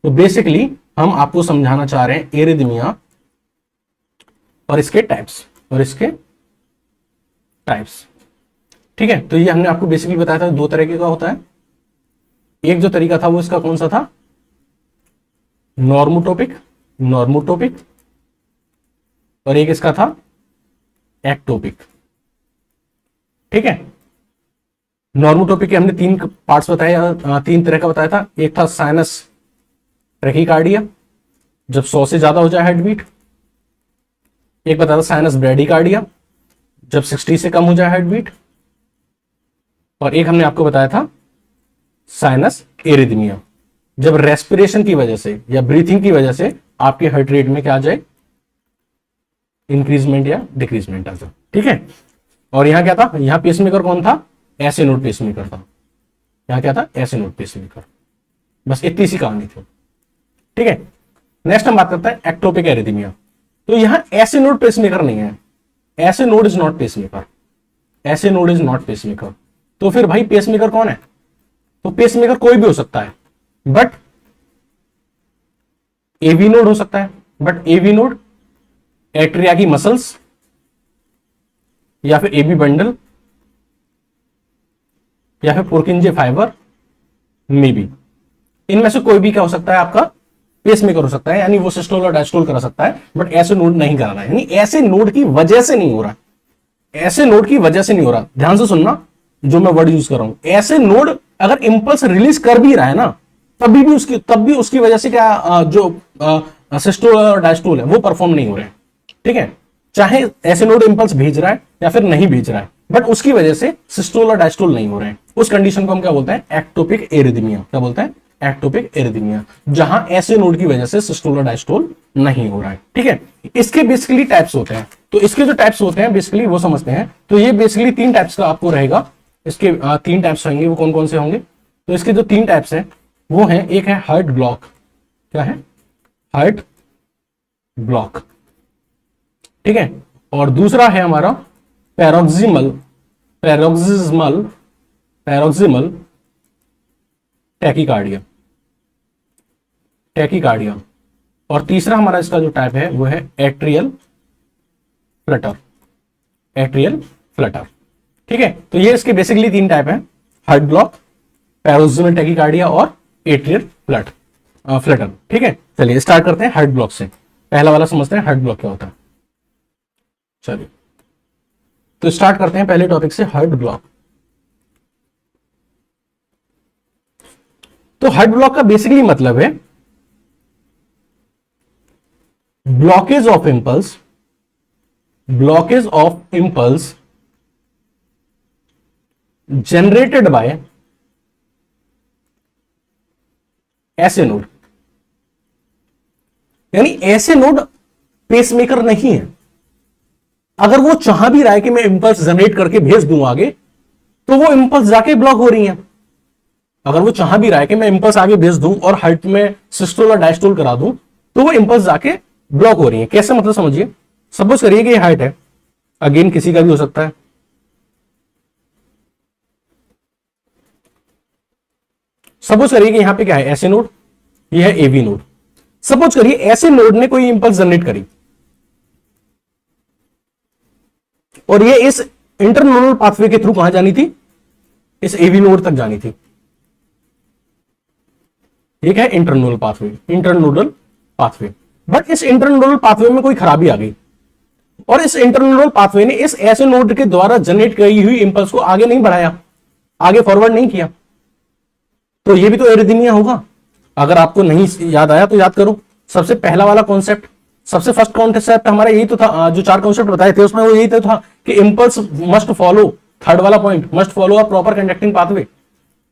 तो बेसिकली हम आपको समझाना चाह रहे हैं एरिथमिया और इसके टाइप्स। ठीक है, तो ये हमने आपको बेसिकली बताया था दो तरीके का होता है। एक जो तरीका था वो इसका कौन सा था, नॉर्मोटोपिक, और एक इसका था एक्टोपिक। ठीक है, नॉर्मोटोपिक के हमने तीन पार्ट्स बताए, तीन तरह का बताया था। एक था साइनस ट्रैकीकार्डिया, जब 100 से ज्यादा हो जाए हार्ट बीट। एक बताया था साइनस ब्रैडीकार्डिया, जब 60 से कम हो जाए हार्ट बीट। और एक हमने आपको बताया था साइनस एरिथमिया, जब रेस्पिरेशन की वजह से या ब्रीथिंग की वजह से आपके हार्ट रेट में क्या आ जाए, इंक्रीजमेंट या डिक्रीजमेंट आ जाए। ठीक है, और यहां क्या था, यहां पेसमेकर कौन था, ऐसे नोड पेसमेकर था। यहां क्या था, ऐसे नोड पेसमेकर। बस इतनी सी कहानी थी। ठीक है, नेक्स्ट हम बात करते हैं एक्टोपिक एरिथमिया। तो यहां ऐसे नोड पेसमेकर नहीं है, ऐसे नोड इज नॉट पेसमेकर, ऐसे नोड इज नॉट पेसमेकर। तो फिर भाई पेसमेकर कौन है, तो पेसमेकर कोई भी हो सकता है, बट एवी नोड हो सकता है, बट एवी नोड एट्रिया की मसल्स या फिर एबी बंडल या फिर पुरकिंजे फाइबर में भी, इनमें से कोई भी क्या हो सकता है, आपका पेसमेकर हो सकता है, यानी वो सिस्टोल और डायस्टोल करा सकता है, बट ऐसे नोड नहीं करा रहा है, यानी ऐसे नोड की वजह से नहीं हो रहा, ऐसे नोड की वजह से नहीं हो रहा। ध्यान से सुनना जो मैं वर्ड यूज कर रहा हूं, ऐसे नोड अगर इंपल्स रिलीज कर भी रहा है ना, तब भी उसकी वजह से क्या जो सिस्टोल और डायस्टोल है वो परफॉर्म नहीं हो रहे हैं। ठीक है, चाहे ऐसे नोड इंपल्स भेज रहा है या फिर नहीं भेज रहा है, बट उसकी वजह से सिस्टोल और डायस्टोल नहीं हो रहे हैं, उस कंडीशन को हम क्या बोलते हैं, एक्टोपिक एरिथमिया। क्या बोलते हैं, एक्टोपिक एरिथमिया, जहां ऐसे नोड की वजह से सिस्टोल और डायस्टोल नहीं हो रहा है। ठीक है, इसके बेसिकली टाइप्स होते हैं, तो इसके जो टाइप्स होते हैं बेसिकली वो समझते हैं। तो ये बेसिकली 3 टाइप्स का आपको रहेगा, इसके 3 टाइप्स होंगे, वो कौन कौन से होंगे, तो इसके जो 3 टाइप्स हैं वो हैं, एक है हार्ट ब्लॉक, क्या है, हार्ट ब्लॉक। ठीक है, और दूसरा है हमारा पैरोक्सिमल टैकीकार्डिया, और तीसरा हमारा इसका जो टाइप है वो है एट्रियल फ्लटर। ठीक है, तो ये इसके बेसिकली 3 टाइप हैं, हार्ट ब्लॉक, पैरोक्सिमल टैकीकार्डिया और एट्रियल फ्लटर। ठीक है, चलिए स्टार्ट करते हैं हार्ट ब्लॉक से। पहला वाला समझते हैं हार्ट ब्लॉक क्या होता है। चलिए तो स्टार्ट करते हैं पहले टॉपिक से, हार्ट ब्लॉक। तो हार्ट ब्लॉक का बेसिकली मतलब है blockage of impulse generated by ऐसे नोड, यानी ऐसे नोड पेसमेकर नहीं है। अगर वो चाह भी रहा है कि मैं इंपल्स जनरेट करके भेज दूं आगे, तो वो इंपल्स जाके ब्लॉक हो रही है। अगर वो चाह भी रहा है कि मैं इंपल्स आगे भेज दूं और हार्ट में सिस्टोल और डायस्टोल करा दूं, तो वो इंपल्स जाके ब्लॉक हो रही है। कैसे, मतलब समझिए, सपोज करिए कि ये हार्ट है, अगेन किसी का भी हो सकता है, सपोज करिए कि यहां पे क्या है, ऐसे नोड, ये है एवी नोड। सपोज करिए ऐसे नोड ने कोई इंपल्स जनरेट करी और ये इस इंटरनोडल पाथवे के थ्रू कहां जानी थी, इस एवी नोड तक जानी थी। ये क्या है, इंटरनोडल पाथवे, बट इस इंटरनोडल पाथवे में कोई खराबी आ गई और इस इंटरनोडल पाथवे ने इस ऐसे नोड के द्वारा जनरेट की हुई इंपल्स को आगे नहीं बढ़ाया, आगे फॉरवर्ड नहीं किया, तो ये भी तो एरिथमिया होगा। अगर आपको नहीं याद आया तो याद करो। सबसे पहला वाला कॉन्सेप्ट, सबसे फर्स्ट कॉन्सेप्ट हमारा यही तो था, जो 4 कॉन्सेप्ट बताए थे उसमें वो यही तो था कि इंपल्स मस्ट फॉलो, थर्ड वाला point, must follow a proper conducting pathway.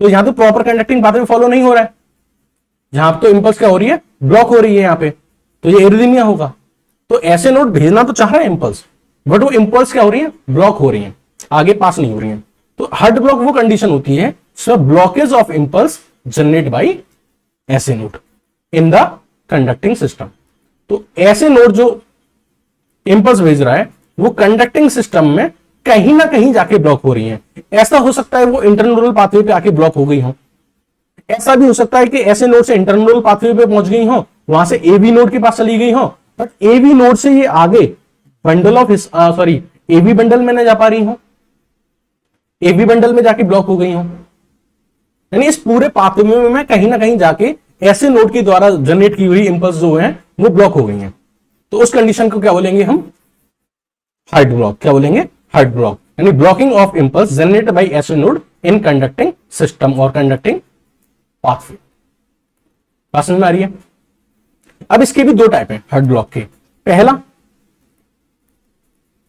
तो यहां तो प्रॉपर कंडक्टिंग पाथवे फॉलो नहीं हो रहा है, यहां तो इंपल्स क्या हो रही है, ब्लॉक हो रही है यहां पे, तो ये एरिथमिया होगा। तो ऐसे नोड भेजना तो चाह रहा है इंपल्स, बट वो इंपल्स क्या हो रही है, ब्लॉक हो रही है, आगे पास नहीं हो रही है। तो हार्ट ब्लॉक वो कंडीशन होती है blockage of impulse generate by ऐसे node in the conducting system. तो ऐसे नोड जो इंपल्स भेज रहा है वो कंडक्टिंग सिस्टम में कहीं ना कहीं जाके ब्लॉक हो रही है। ऐसा हो सकता है वो इंटरनोडल पाथवे पे आके ब्लॉक हो गई हो, ऐसा भी हो सकता है कि ऐसे नोड से इंटरनोडल पाथवे पे पहुंच गई हो, वहां से एबी नोड के पास चली गई हो, बट एबी नोड से ये आगे bundle of sorry AB bundle में न जा पा रही हो, एबी बंडल में जाके ब्लॉक हो गई हो। यानी इस पूरे पाथवे में मैं कहीं ना कहीं जाके ऐसे नोड के द्वारा जनरेट की हुई इंपल्स जो है वो ब्लॉक हो गई हैं। तो उस कंडीशन को क्या बोलेंगे हम? Hard block. क्या बोलेंगे? Hard block. यानी blocking of impulse generated by ऐसे नोड इन कंडक्टिंग सिस्टम और कंडक्टिंग पाथवे। बात समझ में आ रही है? अब इसके भी दो टाइप है हार्ड ब्लॉक के। पहला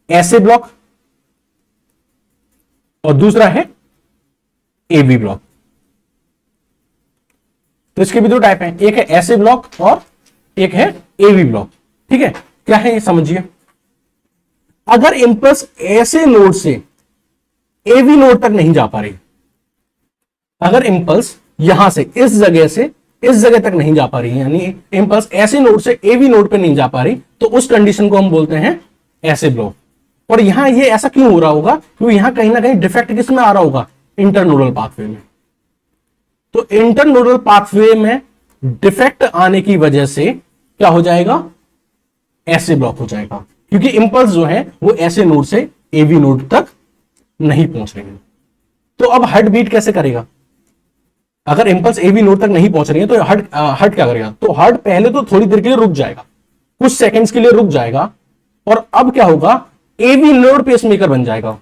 ऐसे ब्लॉक और दूसरा है एबी ब्लॉक। तो इसके भी दो टाइप हैं, एक है ऐसे ब्लॉक और एक है एबी ब्लॉक। ठीक है, क्या है ये समझिए। अगर इंपल्स ऐसे नोड से एबी नोड तक नहीं जा पा रही, अगर इंपल्स यहां से इस जगह तक नहीं जा पा रही, यानी इंपल्स ऐसे नोड से एबी नोड पे नहीं जा पा रही, तो उस कंडीशन को हम बोलते हैं ऐसे ब्लॉक। और यहां ये ऐसा क्यों हो रहा होगा? क्योंकि यहां कहीं ना कहीं डिफेक्ट किस में आ रहा होगा? इंटरनोडल पाथवे में। तो इंटरनोडल पाथवे में डिफेक्ट आने की वजह से क्या हो जाएगा? ऐसे ब्लॉक हो जाएगा, क्योंकि इंपल्स जो है वो ऐसे नोड से एबी नोड तक नहीं पहुंच रही है। तो अब हार्ट बीट कैसे करेगा? अगर इंपल्स एबी नोड तक नहीं पहुंच रही है तो हार्ट क्या करेगा? तो हार्ट पहले तो थोड़ी देर के लिए रुक जाएगा, कुछ सेकंड्स के लिए रुक जाएगा, और अब क्या होगा? एबी नोड पेसमेकर बन जाएगा।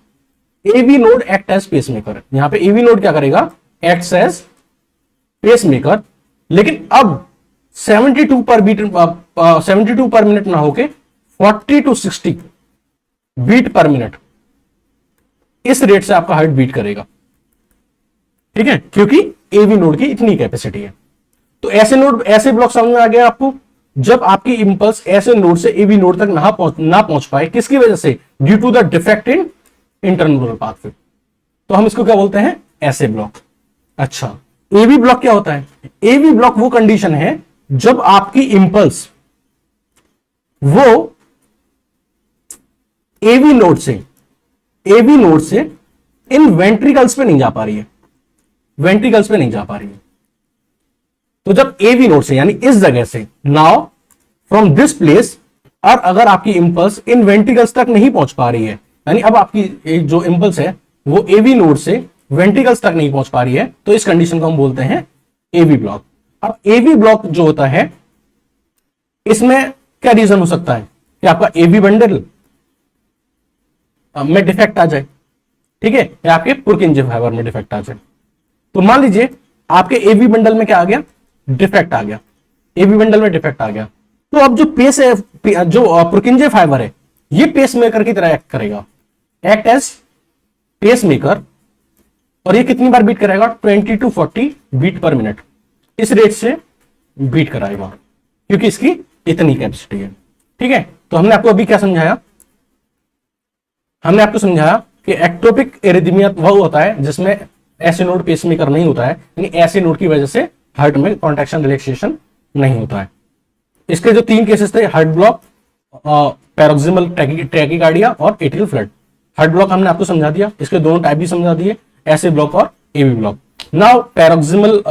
AB node act as pacemaker. यहां पे एबी नोड क्या करेगा? Act as pacemaker. लेकिन अब 72 पर बीट 72 पर मिनट ना होके 40 to 60 बीट पर मिनट, इस रेट से आपका हार्ट बीट करेगा। ठीक है, क्योंकि एबी नोड की इतनी कैपेसिटी है। तो ऐसे ब्लॉक समझ में आ गया आपको? जब आपकी इंपल्स ऐसे नोड से एबी नोड तक ना पहुंच पाए, किसकी वजह से? Due to the defect in internodal pathway. तो हम इसको क्या बोलते हैं? ऐसे ब्लॉक। अच्छा, एबी ब्लॉक क्या होता है? एबी ब्लॉक वो कंडीशन है जब आपकी इंपल्स वो एबी नोड से इन वेंट्रिकल्स पे नहीं जा पा रही है, वेंट्रिकल्स पे नहीं जा पा रही है। तो जब एबी नोड से, यानी इस जगह से, नाउ फ्रॉम दिस प्लेस, और अगर आपकी इंपल्स इन वेंट्रिकल्स तक नहीं पहुंच पा रही है, यानी अब आपकी जो इंपल्स है वो एबी नोड से वेंट्रिकल्स तक नहीं पहुंच पा रही है, तो इस कंडीशन को हम बोलते हैं एबी ब्लॉक। अब एबी ब्लॉक जो होता है, इसमें क्या रीजन हो सकता है कि आपका एबी बंडल में डिफेक्ट आ जाए, ठीक है, या आपके पुरकिंजे फाइबर में डिफेक्ट आ जाए। तो मान लीजिए आपके एबी बंडल में क्या आ गया? डिफेक्ट आ गया, एबी बंडल में डिफेक्ट आ गया। तो अब जो पेस है, जो पुरकिंजे फाइबर है, ये पेस मेकर की तरह एक्ट करेगा, एक्ट एज पेस मेकर। और ये कितनी बार बीट कराएगा? 20 to 40 बीट पर मिनट, इस रेट से बीट कराएगा, क्योंकि इसकी इतनी कैपेसिटी है। ठीक है, तो हमने आपको अभी क्या समझाया? हमने आपको समझाया कि एक्टोपिक एरिथमिया वह होता है जिसमें ऐसे नोड पेसमेकर नहीं होता है, यानी ऐसे नोड की वजह से हार्ट में कॉन्ट्रैक्शन रिलैक्सेशन नहीं होता है। इसके जो 3 केसेस थे, हार्ट ब्लॉक, पैरोक्सिमल टैकीकार्डिया और एट्रियल फ्लड। हार्ट ब्लॉक हमने आपको समझा दिया, इसके दोनों टाइप भी समझा दिए, ऐसे ब्लॉक और AB block. Now paroxysmal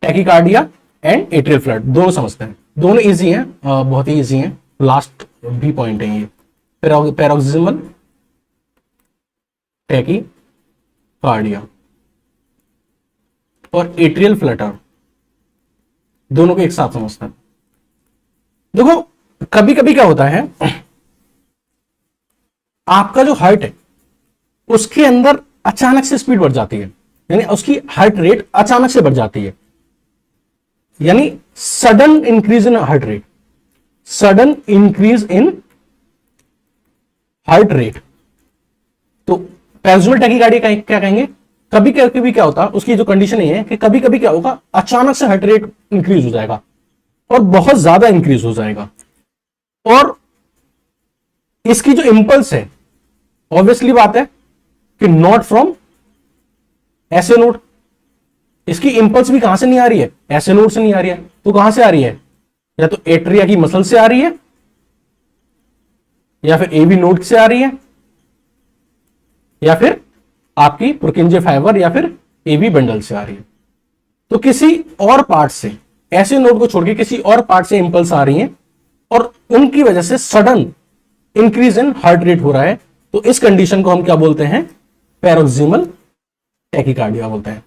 tachycardia and atrial flutter दोनों समझते हैं। दोनों इजी हैं, बहुत ही इजी हैं, लास्ट भी पॉइंट है ये। पैरोक्सिमल टैकीकार्डिया और एट्रियल फ्लटर दोनों को एक साथ समझते हैं। देखो कभी कभी क्या होता है, आपका जो हार्ट है उसके अंदर अचानक से स्पीड बढ़ जाती है, यानी उसकी हार्ट रेट अचानक से बढ़ जाती है, यानी sudden increase in heart rate, sudden increase in heart rate. तो पैरोक्सिमल टैकीकार्डिया क्या कहेंगे? कभी कभी क्या होता है, उसकी जो कंडीशन ये है कि कभी कभी क्या होगा, अचानक से हार्ट रेट इंक्रीज हो जाएगा और बहुत ज्यादा इंक्रीज हो जाएगा, और इसकी जो इंपल्स है, ऑब्वियसली बात है कि नॉट फ्रॉम ऐसे नोड। इसकी इंपल्स भी कहां से नहीं आ रही है? ऐसे नोड से नहीं आ रही है। तो कहां से आ रही है? या तो एट्रिया की मसल से आ रही है, या फिर एबी नोड से आ रही है, या फिर आपकी पुरकिंजे फाइबर या फिर एबी बंडल से आ रही है। तो किसी और पार्ट से, ऐसे नोड को छोड़ के किसी और पार्ट से इंपल्स आ रही है और उनकी वजह से sudden increase in heart rate हो रहा है, तो इस कंडीशन को हम क्या बोलते हैं? पैरोक्सिमल टैकीकार्डिया बोलते हैं।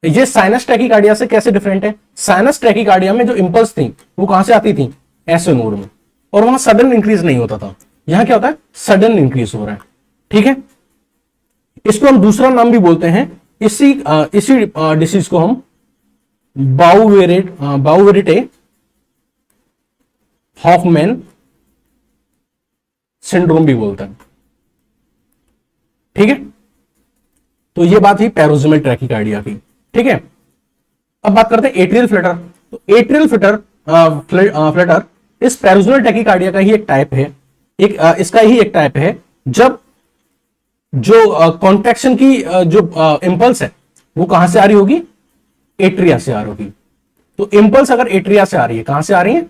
ये साइनस टैकीकार्डिया से कैसे डिफरेंट है? साइनस टैकीकार्डिया में जो इंपल्स थी वो कहां से आती थी? ऐसे नोड में, और वहां सडन इंक्रीज नहीं होता था। यहां क्या होता है? सडन इंक्रीज हो रहा है। ठीक है, इसको हम दूसरा नाम भी बोलते हैं, इसी डिसीज को हम बाउवेरिटे हॉफमैन सिंड्रोम भी बोलते हैं। ठीक है, तो ये बात ही पैरोक्सिमल टैकीकार्डिया की। ठीक है, अब बात करते हैं एट्रियल फ्लटर। तो एट्रियल फ्लटर इस पैरोक्सिमल टैकीकार्डिया का ही एक टाइप है, इसका ही एक टाइप है, जब जो कॉन्ट्रैक्शन की जो इंपल्स है वो कहां से आ रही होगी? एट्रिया से आ रही होगी। तो इंपल्स अगर एट्रिया से आ रही है, कहां से आ रही है?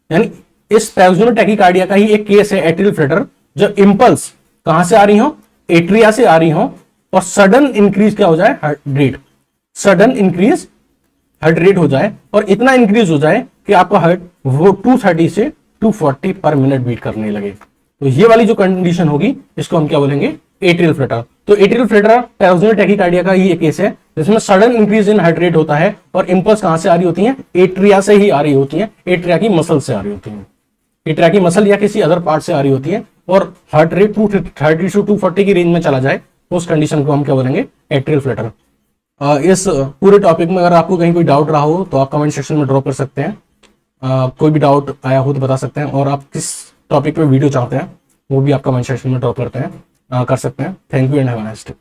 यानी इस पैरोक्सिमल टैकीकार्डिया का ही एक केस है एट्रियल फ्लटर, जब इंपल्स कहां से आ रही हो? एट्रिया से आ रही हो, और सडन इंक्रीज क्या हो जाए? Heart rate. Sudden increase heart rate हो जाए, और इतना इंक्रीज हो जाए कि आपका हार्ट वो 230 से 240 पर मिनट बीट करने लगे। तो ये वाली जो कंडीशन होगी इसको हम क्या बोलेंगे? Atrial Flutter. तो एट्रियल फ्लटर पैरोक्सिमल टैकीकार्डिया का ही एक केस है जिसमें sudden increase in heart rate होता है, और इंपल्स कहां से आ रही होती है? एट्रिया से ही आ रही होती है, एट्रिया की मसल से आ रही होती है, एट्रिया की मसल या किसी अदर पार्ट से आ रही होती है, और हार्ट रेट 230 से 240 की रेंज में चला जाए, उस कंडीशन को हम क्या बोलेंगे? Atrial Flutter. इस पूरे टॉपिक में अगर आपको कहीं कोई डाउट रहा हो तो आप कमेंट सेक्शन में ड्रॉप कर सकते हैं। कोई भी डाउट आया हो तो बता सकते हैं, और आप किस टॉपिक पे वीडियो चाहते हैं वो भी आप कमेंट सेक्शन में ड्रॉप कर सकते हैं। Thank you and have a nice day.